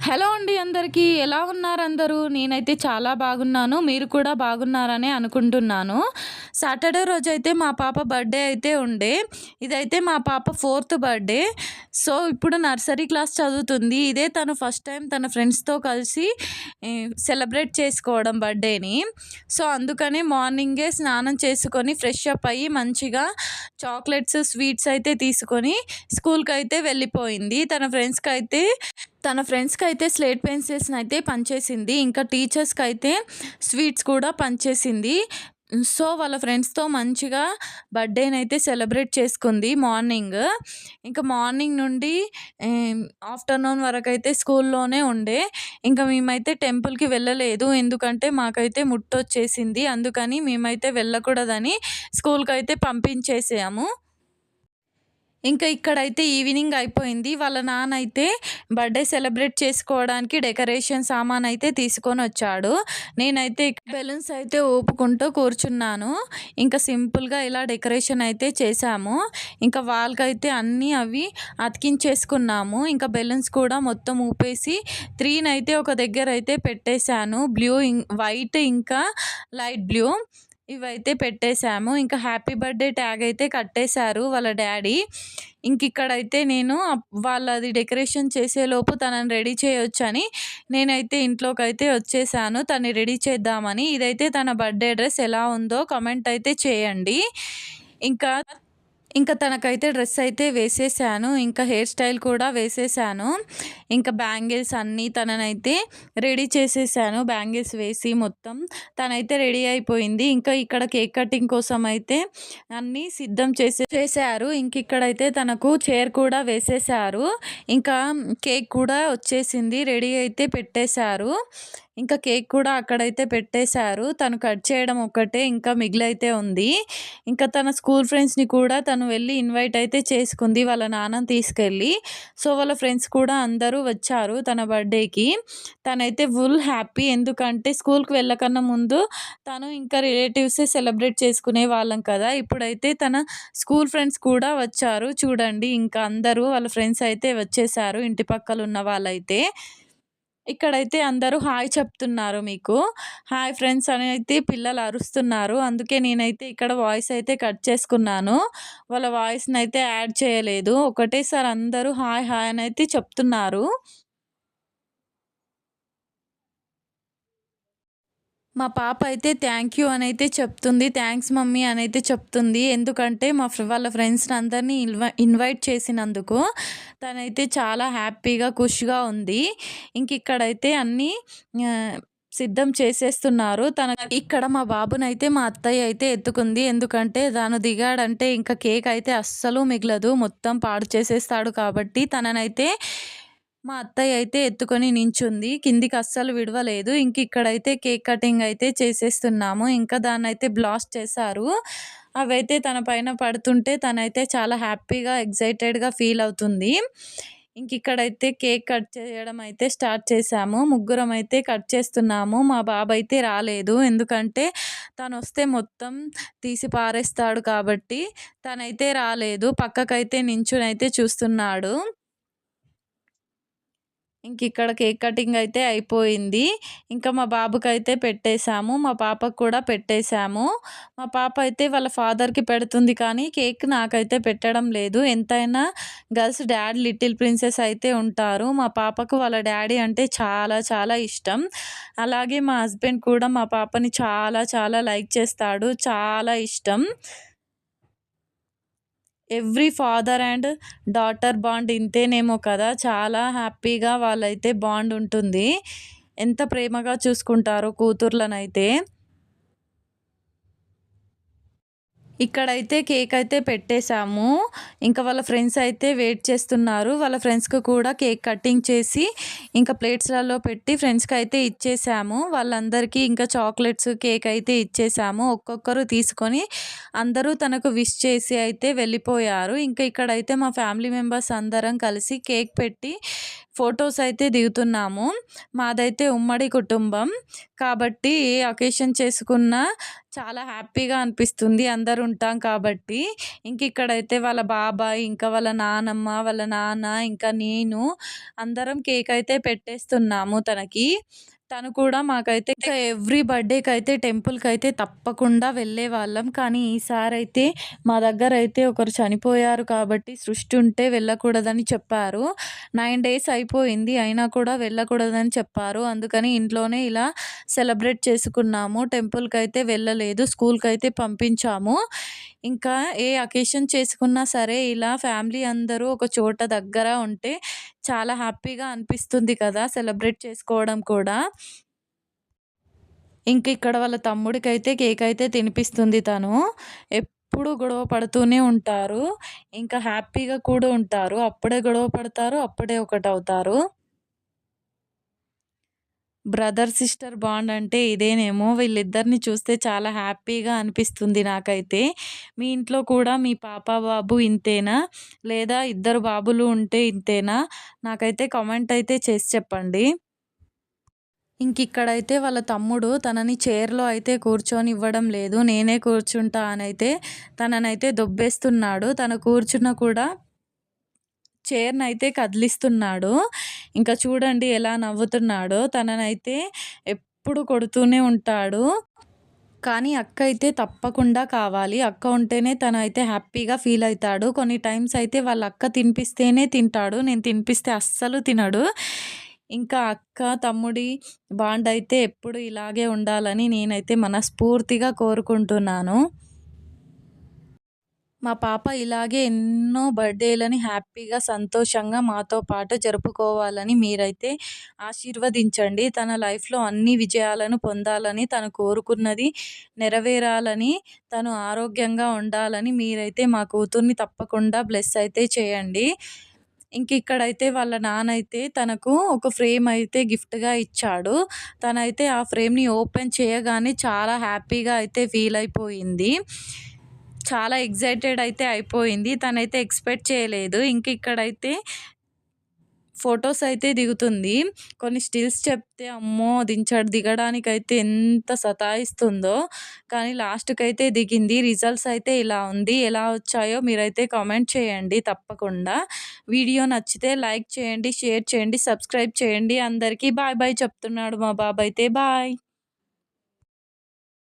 Hello అండి అందరికీ. ఎలా ఉన్నారు అందరూ? నేనైతే చాలా బాగున్నాను. మీరు కూడా బాగున్నారనే అనుకుంటున్నాను. సాటర్డే రోజైతే మా పాప బర్త్‌డే అయితే ఉండే. ఇదైతే మా పాప 4థ్ బర్త్‌డే. సో, ఇప్పుడు నర్సరీ క్లాస్ చదువుతుంది. ఇదే తను ఫస్ట్ టైమ్ తన ఫ్రెండ్స్‌తో కలిసి సెలబ్రేట్ చేసుకోవడం బర్త్‌డేని. సో, అందుకనే మార్నింగే స్నానం చేసుకొని ఫ్రెష్ అప్ అయ్యి మంచిగా చాక్లెట్స్, స్వీట్స్ అయితే తీసుకొని స్కూల్‌కైతే వెళ్ళిపోయింది. తన ఫ్రెండ్స్‌కైతే స్లేట్ పెన్సిల్స్‌నైతే పంచేసింది. ఇంకా టీచర్స్‌కైతే స్వీట్స్ కూడా పంచేసింది. సో, వాళ్ళ ఫ్రెండ్స్‌తో మంచిగా బర్త్‌డేనైతే సెలబ్రేట్ చేసుకుంది మార్నింగ్. ఇంకా మార్నింగ్ నుండి ఆహ్, ఆఫ్టర్‌నూన్ వరకైతే స్కూల్లోనే ఉండే. ఇంకా మేమైతే టెంపుల్‌కి వెళ్ళలేదు. ఎందుకంటే మాకైతే ముట్టొచ్చేసింది. అందుకని మేమైతే వెళ్ళకూడదని స్కూల్‌కైతే పంపించేసాము. ఇంకా ఇక్కడైతే ఈవినింగ్ అయిపోయింది. వాళ్ళ నాన్న అయితే బర్త్‌డే సెలబ్రేట్ చేసుకోవడానికి డెకరేషన్ సామానయితే తీసుకొనొచ్చాడు. నేనైతే బెలూన్స్ అయితే ఊపుకుంటూ కూర్చున్నాను. ఇంకా సింపుల్‌గా ఇలా డెకరేషన్ అయితే చేశాము. ఇంకా వాల్‌కైతే అన్నీ అవి అతికించేసుకున్నాము. ఇంకా బెలూన్స్ కూడా మొత్తం ఊపేసి 3నైతే ఒక దగ్గరైతే పెట్టేశాను. వైట్ ఇంకా లైట్ బ్లూ. ఇవైతే పెట్టేశాము. ఇంకా హ్యాపీ బర్త్‌డే ట్యాగ్ అయితే కట్టేశారు వాళ్ళ డ్యాడీ. ఇంకిక్కడైతే నేను వాళ్ళది డెకరేషన్ చేసేలోపు తనని రెడీ చేయొచ్చని నేనైతే ఇంట్లోకైతే వచ్చేసాను తనని రెడీ చేద్దామని. ఇదైతే తన బర్త్‌డే డ్రెస్ ఎలా ఉందో కామెంట్ అయితే చేయండి. ఇంకా ఇంకా తనకైతే డ్రెస్ అయితే వేసేసాను. ఇంకా హెయిర్ స్టైల్ కూడా వేసేసాను. ఇంకా బ్యాంగిల్స్ అన్నీ తననైతే రెడీ చేసేసాను. బ్యాంగిల్స్ వేసి మొత్తం తనైతే రెడీ అయిపోయింది. ఇంకా ఇక్కడ కేక్ కటింగ్ కోసం అయితే అన్నీ సిద్ధం చేశారు. ఇంకిక్కడైతే తనకు చైర్ కూడా వేసేసారు. ఇంకా కేక్ కూడా వచ్చేసింది. రెడీ అయితే పెట్టేశారు. ఇంకా కేక్ కూడా అక్కడైతే పెట్టేశారు. తను కట్ చేయడం ఒక్కటే ఇంకా మిగిలైతే ఉంది. ఇంకా తన స్కూల్ ఫ్రెండ్స్‌ని కూడా తను వెళ్ళి ఇన్వైట్ అయితే చేసుకుంది వాళ్ళ నాన్నని తీసుకెళ్ళి. సో, వాళ్ళ ఫ్రెండ్స్ కూడా అందరూ వచ్చారు తన బర్త్‌డేకి. తనైతే ఫుల్ హ్యాపీ. ఎందుకంటే స్కూల్‌కి వెళ్ళకన్నా ముందు తను ఇంకా రిలేటివ్సే సెలబ్రేట్ చేసుకునే వాళ్ళం కదా! ఇప్పుడైతే తన స్కూల్ ఫ్రెండ్స్ కూడా వచ్చారు. చూడండి ఇంకా అందరూ వాళ్ళ ఫ్రెండ్స్ అయితే వచ్చేసారు ఇంటి పక్కలున్న వాళ్ళైతే. ఇక్కడైతే అందరూ హాయ్ చెప్తున్నారు మీకు. హాయ్ ఫ్రెండ్స్ అని అయితే పిల్లలు అరుస్తున్నారు. అందుకే నేనైతే ఇక్కడ వాయిస్ అయితే కట్ చేసుకున్నాను. వాళ్ళ వాయిస్‌నైతే యాడ్ చేయలేదు. ఒకటేసారి అందరూ హాయ్ హాయ్ అనైతే చెప్తున్నారు. మా పాప అయితే థ్యాంక్ యూ అనైతే చెప్తుంది. థాంక్స్ మమ్మీ అనైతే చెప్తుంది. ఎందుకంటే వాళ్ళ ఫ్రెండ్స్‌ని అందరిని ఇన్వైట్ చేసినందుకు. తనైతే చాలా హ్యాపీగా, ఖుషిగా ఉంది. ఇంకిక్కడైతే అన్నీ ఆహ్, సిద్ధం చేసేస్తున్నారు. ఇక్కడ మా బాబునైతే మా అత్తయ్య అయితే ఎత్తుకుంది. ఎందుకంటే తను దిగాడంటే ఇంక కేక్ అయితే అస్సలు మిగలదు. మొత్తం పాడు చేసేస్తాడు కాబట్టి తననైతే మా అత్తయ్య అయితే ఎత్తుకొని నించుంది. కిందికి అస్సలు విడవలేదు. ఇంకిక్కడైతే కేక్ కటింగ్ అయితే చేసేస్తున్నాము. ఇంకా దాన్నైతే బ్లాస్ట్ చేశారు. అవైతే తన పైన పడుతుంటే తనైతే చాలా హ్యాపీగా, ఎక్సైటెడ్‌గా ఫీల్ అవుతుంది. ఇంకిక్కడైతే కేక్ కట్ చేయడం అయితే స్టార్ట్ చేశాము. ముగ్గురమైతే కట్ చేస్తున్నాము. మా బాబైతే రాలేదు. ఎందుకంటే తనొస్తే మొత్తం తీసి పారేస్తాడు కాబట్టి తనైతే రాలేదు. పక్కకైతే నించొనైతే చూస్తున్నాడు. ఇంకిక్కడ కేక్ కటింగ్ అయితే అయిపోయింది. ఇంకా మా బాబుకైతే పెట్టేసాము. మా పాపకు కూడా పెట్టేసాము. మా పాప అయితే వాళ్ళ ఫాదర్‌కి పెడుతుంది కానీ కేక్ నాకైతే పెట్టడం లేదు. ఎంతైనా గర్ల్స్ డాడ్ లిటిల్ ప్రిన్సెస్ అయితే ఉంటారు. మా పాపకు వాళ్ళ డాడీ అంటే చాలా చాలా ఇష్టం. అలాగే మా హస్బెండ్ కూడా మా పాపని చాలా చాలా లైక్ చేస్తాడు. చాలా ఇష్టం. Every father and daughter bond ఇంతేనేమో కదా! చాలా హ్యాపీగా వాళ్ళైతే బాండ్ ఉంటుంది. ఎంత ప్రేమగా చూసుకుంటారో కూతుర్లనైతే. ఇక్కడైతే కేక్ అయితే పెట్టేసాము. ఇంకా వాళ్ళ ఫ్రెండ్స్ అయితే వెయిట్ చేస్తున్నారు. వాళ్ళ ఫ్రెండ్స్‌కి కూడా కేక్ కటింగ్ చేసి ఇంకా ప్లేట్స్‌లలో పెట్టి ఫ్రెండ్స్‌కైతే ఇచ్చేసాము. వాళ్ళందరికీ ఇంకా చాక్లెట్స్, కేక్ అయితే ఇచ్చేసాము. ఒక్కొక్కరు తీసుకొని అందరూ తనకు విష్ చేసి అయితే వెళ్ళిపోయారు. ఇంకా ఇక్కడైతే మా ఫ్యామిలీ మెంబర్స్ అందరం కలిసి కేక్ పెట్టి ఫొటోస్ అయితే దిగుతున్నాము. మాదైతే ఉమ్మడి కుటుంబం. కాబట్టి ఏ అకేషన్ చేసుకున్నా చాలా హ్యాపీగా అనిపిస్తుంది. అందరూ ఉంటాం కాబట్టి. ఇక్కడైతే వాళ్ళ బాబాయ్, ఇంకా వాళ్ళ నానమ్మ, వాళ్ళ నాన్న, ఇంకా నేను అందరం కేక్ అయితే పెట్టేస్తున్నాము తనకి. తను కూడా మాకైతే ఎవ్రీ బర్త్‌డేకైతే టెంపుల్‌కైతే తప్పకుండా వెళ్ళేవాళ్ళం. కానీ ఈసారైతే మా దగ్గరైతే ఒకరు చనిపోయారు కాబట్టి సృష్టి ఉంటే వెళ్ళకూడదని చెప్పారు. 9 డేస్ అయిపోయింది. అయినా కూడా వెళ్ళకూడదని చెప్పారు. అందుకని ఇంట్లోనే ఇలా సెలబ్రేట్ చేసుకున్నాము. టెంపుల్‌కైతే వెళ్ళలేదు. స్కూల్‌కైతే పంపించాము. ఇంకా ఏ అకేషన్ చేసుకున్నా సరే ఇలా ఫ్యామిలీ అందరూ ఒక చోట దగ్గర ఉంటే చాలా హ్యాపీగా అనిపిస్తుంది కదా! సెలబ్రేట్ చేసుకోవడం కూడా. ఇక్కడ వాళ్ళ తమ్ముడికైతే కేక్ అయితే తినిపిస్తుంది తను. ఎప్పుడు గొడవ పడుతూనే ఉంటారు. ఇంకా హ్యాపీగా కూడా ఉంటారు. అప్పుడే గొడవ పడతారు. అప్పుడే ఒకటవుతారు. బ్రదర్, సిస్టర్ బాండ్ అంటే ఇదేనేమో! వీళ్ళిద్దరిని చూస్తే చాలా హ్యాపీగా అనిపిస్తుంది నాకైతే. మీ ఇంట్లో కూడా మీ పాప, బాబు ఇంతేనా? లేదా ఇద్దరు బాబులు ఉంటే ఇంతేనా? నాకైతే కామెంట్ అయితే చేసి చెప్పండి. ఇక్కడైతే వాళ్ళ తమ్ముడు తనని చైర్‌లో అయితే కూర్చొనివ్వడం లేదు. నేనే కూర్చుంటా అనైతే తననైతే దొబ్బేస్తున్నాడు. తను కూర్చున్న కూడా చైర్‌నైతే కదిలిస్తున్నాడు. చూడండి ఎలా నవ్వుతున్నాడో. తననైతే ఎప్పుడు కొడుతూనే ఉంటాడు. కానీ అక్క అయితే తప్పకుండా కావాలి. అక్క ఉంటేనే తనైతే హ్యాపీగా ఫీల్ అయితాడు. కొన్ని టైమ్స్ అయితే వాళ్ళ అక్క తినిపిస్తేనే తింటాడు. నేను తినిపిస్తే అస్సలు తినడు. అక్క, తమ్ముడి బాండ్ అయితే ఎప్పుడు ఇలాగే ఉండాలని నేనైతే మనస్ఫూర్తిగా కోరుకుంటున్నాను. మా పాప ఇలాగే ఎన్నో బర్త్‌డేలని హ్యాపీగా, సంతోషంగా మాతో పాటు జరుపుకోవాలని మీరైతే ఆశీర్వదించండి. తన లైఫ్‌లో అన్ని విజయాలను పొందాలని, తను కోరుకున్నది నెరవేరాలని, తను ఆరోగ్యంగా ఉండాలని మీరైతే మా కూతుర్ని తప్పకుండా బ్లెస్ అయితే చేయండి. ఇక్కడైతే వాళ్ళ నాన్నైతే తనకు ఒక ఫ్రేమ్ అయితే గిఫ్ట్‌గా ఇచ్చాడు. తనైతే ఆ ఫ్రేమ్‌ని ఓపెన్ చేయగానే చాలా హ్యాపీగా అయితే ఫీల్ అయిపోయింది. చాలా ఎక్సైటెడ్ అయితే అయిపోయింది. తనైతే ఎక్స్‌పెక్ట్ చేయలేదు. ఇక్కడైతే ఫోటోస్ అయితే దిగుతుంది. కొన్ని స్టిల్స్ చెప్తే అమ్మో! దిగడానికైతే ఎంత సతాయిస్తుందో. కానీ లాస్ట్‌కైతే దిగింది. రిజల్ట్స్ అయితే ఇలా ఉంది. ఎలా వచ్చాయో మీరైతే కామెంట్ చేయండి తప్పకుండా. వీడియో నచ్చితే లైక్ చేయండి, షేర్ చేయండి, సబ్స్క్రైబ్ చేయండి. అందరికీ బాయ్ బాయ్ చెప్తున్నాడు మా బాబు అయితే. బాయ్.